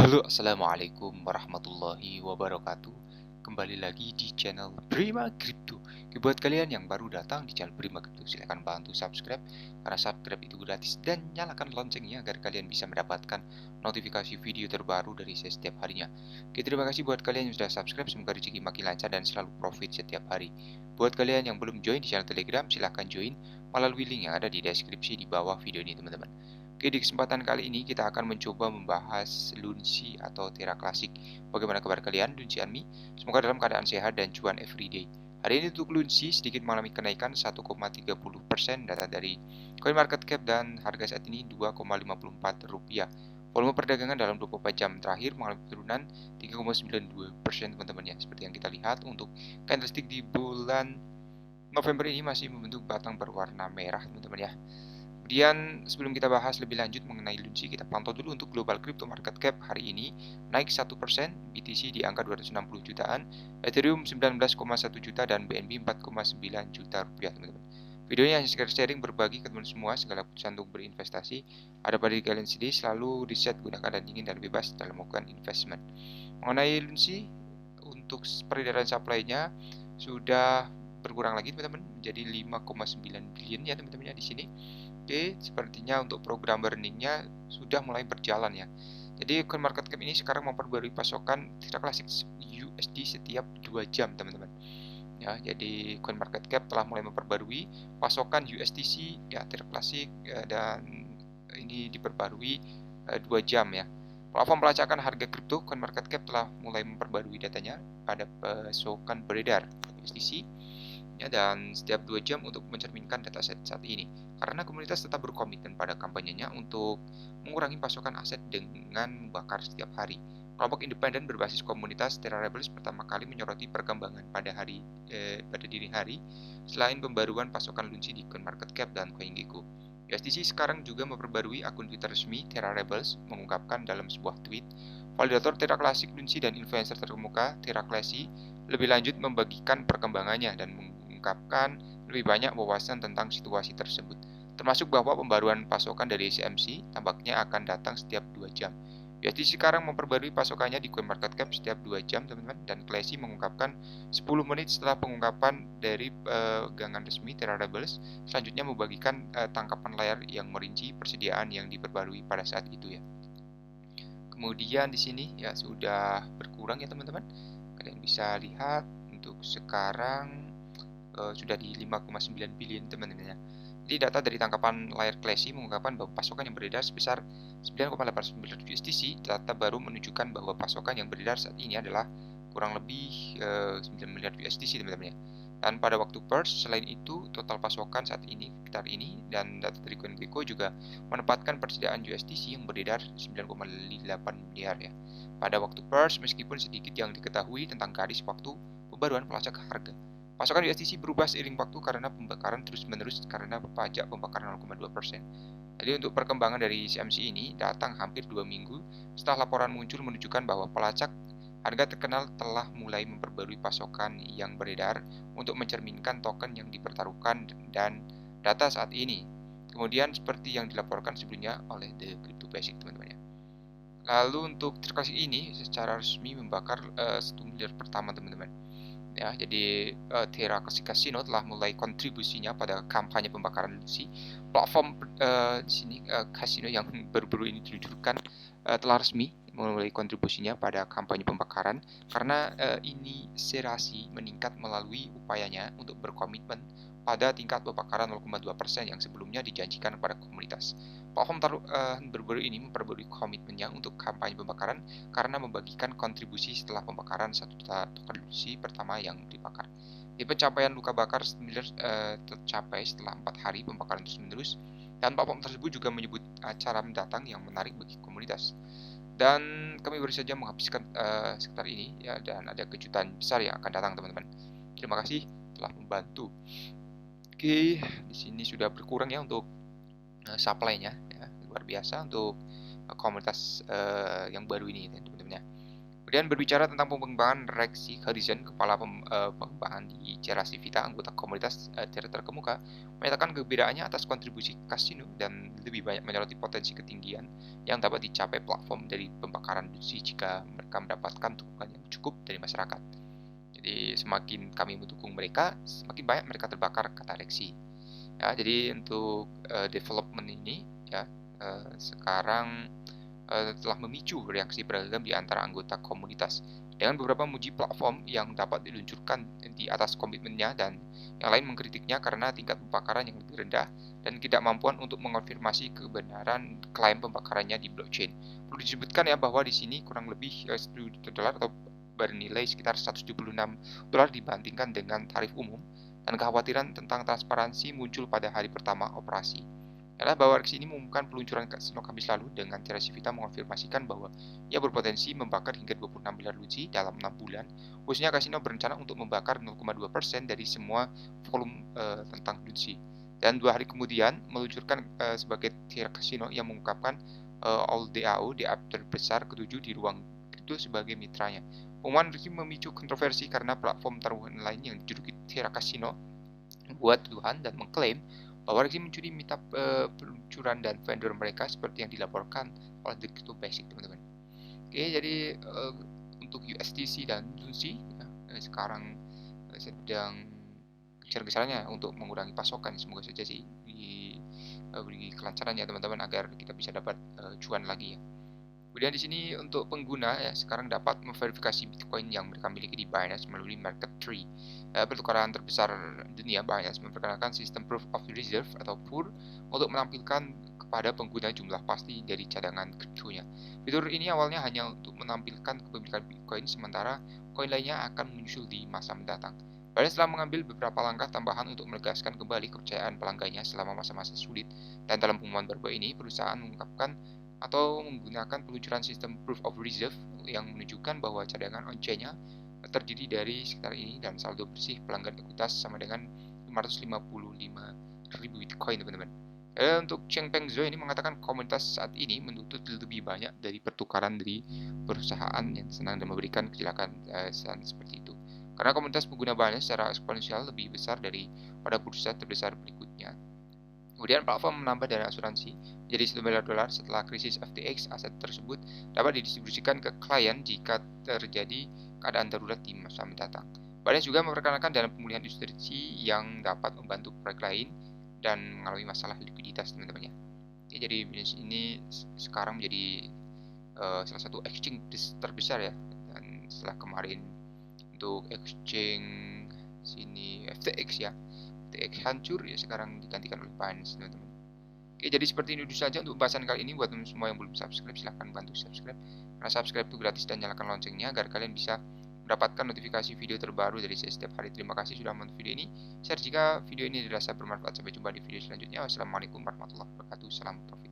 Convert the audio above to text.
Halo, assalamualaikum warahmatullahi wabarakatuh. Kembali lagi di channel Prima Crypto. Buat kalian yang baru datang di channel Prima Crypto, silahkan bantu subscribe karena subscribe itu gratis dan nyalakan loncengnya agar kalian bisa mendapatkan notifikasi video terbaru dari saya setiap harinya. Oke, terima kasih buat kalian yang sudah subscribe. Semoga rezeki makin lancar dan selalu profit setiap hari. Buat kalian yang belum join di channel Telegram, silahkan join melalui link yang ada di deskripsi di bawah video ini, teman-teman. Oke, di kesempatan kali ini kita akan mencoba membahas Lunsi atau Terra Classic. Bagaimana kabar kalian, Lunsi Army? Semoga dalam keadaan sehat dan cuan everyday. Hari ini untuk Lunsi sedikit mengalami kenaikan 1,30% data dari CoinMarketCap dan harga saat ini Rp2,54. Volume perdagangan dalam 24 jam terakhir mengalami penurunan 3,92% teman-teman ya. Seperti yang kita lihat untuk candlestick di bulan November ini masih membentuk batang berwarna merah teman-teman ya. Kemudian sebelum kita bahas lebih lanjut mengenai Lunsi, kita pantau dulu untuk global crypto market cap hari ini naik 1%, BTC di angka 260 jutaan, Ethereum 19,1 juta dan BNB 4,9 juta rupiah teman-teman. Videonya hanya sekedar sharing berbagi ke teman semua segala keputusan untuk berinvestasi ada pada diri kalian sendiri, selalu riset gunakan dan dingin dan bebas dalam melakukan investment. Mengenai Lunsi, untuk peredaran supply-nya sudah berkurang lagi teman-teman menjadi 5,9 billion ya teman-teman ya di sini. Oke, sepertinya untuk program burningnya sudah mulai berjalan ya. Jadi CoinMarketCap ini sekarang memperbarui pasokan Terra Classic USD setiap 2 jam teman-teman. Ya, jadi CoinMarketCap telah mulai memperbarui pasokan USDC ya Terra Classic dan ini diperbarui 2 jam ya. Platform pelacakan harga kripto CoinMarketCap telah mulai memperbarui datanya pada pasokan beredar USDC ya, dan setiap 2 jam untuk mencerminkan dataset saat ini. Karena komunitas tetap berkomitmen pada kampanyenya untuk mengurangi pasokan aset dengan membakar setiap hari. Kelompok independen berbasis komunitas Terra Rebels pertama kali menyoroti perkembangan pada dini hari selain pembaruan pasokan Lunsi di CoinMarketCap dan CoinGecko. USDC sekarang juga memperbarui akun Twitter resmi Terra Rebels mengungkapkan dalam sebuah tweet, validator Terra Classic Lunsi dan influencer terkemuka Terra Classic lebih lanjut membagikan perkembangannya dan mengungkapkan lebih banyak wawasan tentang situasi tersebut, termasuk bahwa pembaruan pasokan dari CMC tampaknya akan datang setiap 2 jam. USDC sekarang memperbarui pasokannya di CoinMarketCap setiap 2 jam, teman-teman, dan Classy mengungkapkan 10 menit setelah pengungkapan dari pegangan resmi Terra Rebels, selanjutnya membagikan tangkapan layar yang merinci persediaan yang diperbarui pada saat itu ya. Kemudian di sini ya sudah berkurang ya teman-teman. Kalian bisa lihat untuk sekarang sudah di 5,9 billion teman-teman ya. Jadi data dari tangkapan layar Classy mengungkapkan bahwa pasokan yang beredar sebesar 9,89 USDC. Data baru menunjukkan bahwa pasokan yang beredar saat ini adalah kurang lebih 9 miliar USDC teman-teman ya. Dan pada waktu purge, selain itu total pasokan saat ini sekitar ini, dan data dari CoinGecko juga menempatkan persediaan USDC yang beredar 9,8 miliar ya. Pada waktu purge, meskipun sedikit yang diketahui tentang garis waktu pembaruan pelacak harga. Pasokan USDC berubah seiring waktu karena pembakaran terus-menerus karena pajak pembakaran 0,2%. Jadi untuk perkembangan dari CMC ini datang hampir 2 minggu setelah laporan muncul menunjukkan bahwa pelacak harga terkenal telah mulai memperbarui pasokan yang beredar untuk mencerminkan token yang dipertaruhkan dan data saat ini. Kemudian seperti yang dilaporkan sebelumnya oleh The Crypto Basic teman-teman ya. Lalu untuk transaksi ini secara resmi membakar 1 miliar pertama teman-teman. Ya, jadi Terra Classic Casino telah mulai kontribusinya pada kampanye pembakaran Lucy. Platform di sini kasino yang baru-baru ini diluncurkan telah resmi mulai kontribusinya pada kampanye pembakaran karena inisiasi meningkat melalui upayanya untuk berkomitmen pada tingkat pembakaran 0,2% yang sebelumnya dijanjikan kepada komunitas. Platform baru-baru ini memperbarui komitmennya untuk kampanye pembakaran karena membagikan kontribusi setelah pembakaran 1 juta token Lucy pertama yang dibakar. Di pencapaian luka bakar tercapai setelah 4 hari pembakaran terus-menerus, dan platform tersebut juga menyebut acara mendatang yang menarik bagi komunitas. Dan kami baru saja menghabiskan sekitar ini ya, dan ada kejutan besar yang akan datang teman-teman. Terima kasih telah membantu. Oke, di sini sudah berkurang ya untuk supply-nya ya, luar biasa untuk komunitas yang baru ini teman-teman ya. Kemudian berbicara tentang pengembangan, Rexy Harrison, kepala pengembangan di Sierra Civita, anggota komunitas Twitter terkemuka, menyatakan kegembiraannya atas kontribusi kasino dan lebih banyak menyoroti potensi ketinggian yang dapat dicapai platform dari pembakaran Lucy jika mereka mendapatkan dukungan yang cukup dari masyarakat. Jadi semakin kami mendukung mereka, semakin banyak mereka terbakar, kata Rexy. Ya, jadi untuk development ini ya sekarang telah memicu reaksi beragam di antara anggota komunitas, dengan beberapa memuji platform yang dapat diluncurkan di atas komitmennya dan yang lain mengkritiknya karena tingkat pembakaran yang lebih rendah dan ketidakmampuan untuk mengonfirmasi kebenaran klaim pembakarannya di blockchain. Perlu disebutkan ya bahwa di sini kurang lebih $10 atau bernilai sekitar $176 dibandingkan dengan tarif umum, dan kekhawatiran tentang transparansi muncul pada hari pertama operasi. Adalah bahwa Rex ini mengumumkan peluncuran kasino Kamis lalu dengan Sierra Civita mengonfirmasikan bahwa ia berpotensi membakar hingga 26 miliar Lucy dalam 6 bulan. Khususnya kasino berencana untuk membakar 0,2% dari semua volume tentang Lucy. Dan 2 hari kemudian meluncurkan sebagai Sierra Casino yang mengungkapkan All DAO, DApp terbesar ketujuh di ruang kripto sebagai mitranya. Pengumuman Rex memicu kontroversi karena platform taruhan lain yang dijuluki Sierra Casino membuat tuduhan dan mengklaim bahwa Rexy mencuri meetup peluncuran dan vendor mereka seperti yang dilaporkan oleh The Crypto Basic, teman-teman. Oke, jadi untuk USDC dan Lucy ya, sekarang sedang besar-besarnya untuk mengurangi pasokan. Semoga saja sih diberi kelancaran ya teman-teman agar kita bisa dapat cuan lagi ya. Kemudian di sini untuk pengguna ya sekarang dapat memverifikasi Bitcoin yang mereka miliki di Binance melalui Market Tree. Pertukaran terbesar dunia, Binance memperkenalkan sistem Proof of Reserve atau PUR untuk menampilkan kepada pengguna jumlah pasti dari cadangan kriptonya. Fitur ini awalnya hanya untuk menampilkan kepemilikan Bitcoin, sementara koin lainnya akan menyusul di masa mendatang. Binance telah mengambil beberapa langkah tambahan untuk menegaskan kembali kepercayaan pelanggannya selama masa-masa sulit. Dan dalam pengumuman baru ini, perusahaan mengungkapkan atau menggunakan peluncuran sistem Proof of Reserve yang menunjukkan bahwa cadangan on-chain-nya terdiri dari sekitar ini dan saldo bersih pelanggan ekuitas sama dengan 555.000 Bitcoin, teman-teman. Untuk Changpeng Zhou ini mengatakan komunitas saat ini menuntut lebih banyak dari pertukaran dari perusahaan yang senang dan memberikan kecelakaan seperti itu. Karena komunitas pengguna Binance secara eksponensial lebih besar daripada bursa terbesar berikutnya. Kemudian platform menambah dana asuransi menjadi $1 miliar setelah krisis FTX. Aset tersebut dapat didistribusikan ke klien jika terjadi keadaan darurat di masa mendatang. Binance juga memperkenalkan dana pemulihan institusi yang dapat membantu proyek lain dan mengalami masalah likuiditas, teman-teman ya. Jadi Binance ini sekarang menjadi salah satu exchange terbesar ya. Dan setelah kemarin untuk exchange sini FTX ya, FTX hancur ya, sekarang digantikan oleh Binance, teman-teman. Oke, jadi seperti ini dulu saja untuk pembahasan kali ini. Buat teman semua yang belum subscribe, silahkan bantu subscribe, karena subscribe itu gratis, dan nyalakan loncengnya agar kalian bisa mendapatkan notifikasi video terbaru dari saya setiap hari. Terima kasih sudah menonton video ini. Share jika video ini dirasa bermanfaat. Sampai jumpa di video selanjutnya. Wassalamualaikum warahmatullahi wabarakatuh. Salam profit.